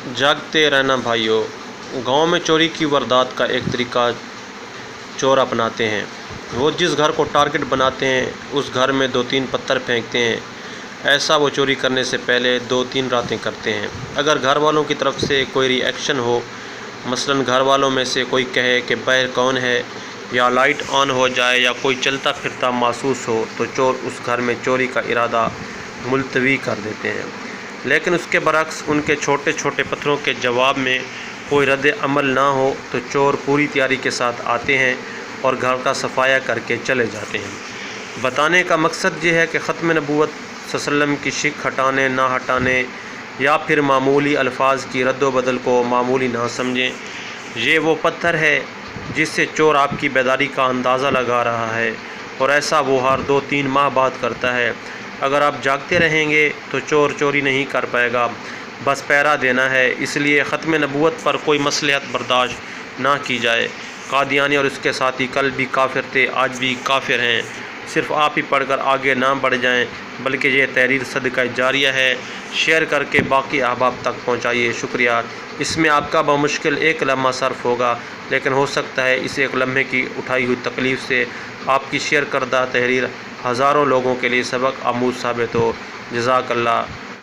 जागते रहना भाइयों। गांव में चोरी की वारदात का एक तरीका चोर अपनाते हैं। वो जिस घर को टारगेट बनाते हैं उस घर में 2-3 पत्थर फेंकते हैं। ऐसा वो चोरी करने से पहले 2-3 रातें करते हैं। अगर घर वालों की तरफ से कोई रिएक्शन हो, मसलन घर वालों में से कोई कहे कि बाहर कौन है, या लाइट ऑन हो जाए, या कोई चलता फिरता महसूस हो, तो चोर उस घर में चोरी का इरादा मुलतवी कर देते हैं। लेकिन उसके बरक्स उनके छोटे छोटे पत्थरों के जवाब में कोई रद्द अमल ना हो तो चोर पूरी तैयारी के साथ आते हैं और घर का सफाया करके चले जाते हैं। बताने का मकसद ये है कि ख़त्म नबूवत सल्लल्लाहु अलैहि वसल्लम की शिक हटाने ना हटाने या फिर मामूली अल्फाज की रद्द-व-बदल को मामूली ना समझें। ये वो पत्थर है जिससे चोर आपकी बेदारी का अंदाज़ा लगा रहा है, और ऐसा वो हर 2-3 माह बाद करता है। अगर आप जागते रहेंगे तो चोर चोरी नहीं कर पाएगा, बस पहरा देना है। इसलिए ख़त्म नबूवत पर कोई मसलहत बर्दाश्त ना की जाए। कादियानी और उसके साथी कल भी काफिर थे, आज भी काफिर हैं। सिर्फ आप ही पढ़कर आगे ना बढ़ जाएं, बल्कि ये तहरीर सदका जारिया है। शेयर करके बाकी अहबाब तक पहुँचाइए। शुक्रिया। इसमें आपका बमुश्किल 1 लम्हा सर्फ होगा, लेकिन हो सकता है इस 1 लम्हे की उठाई हुई तकलीफ़ से आपकी शेयर करदा तहरीर हज़ारों लोगों के लिए सबक आमूज़ साबित हो। जज़ाकल्लाह।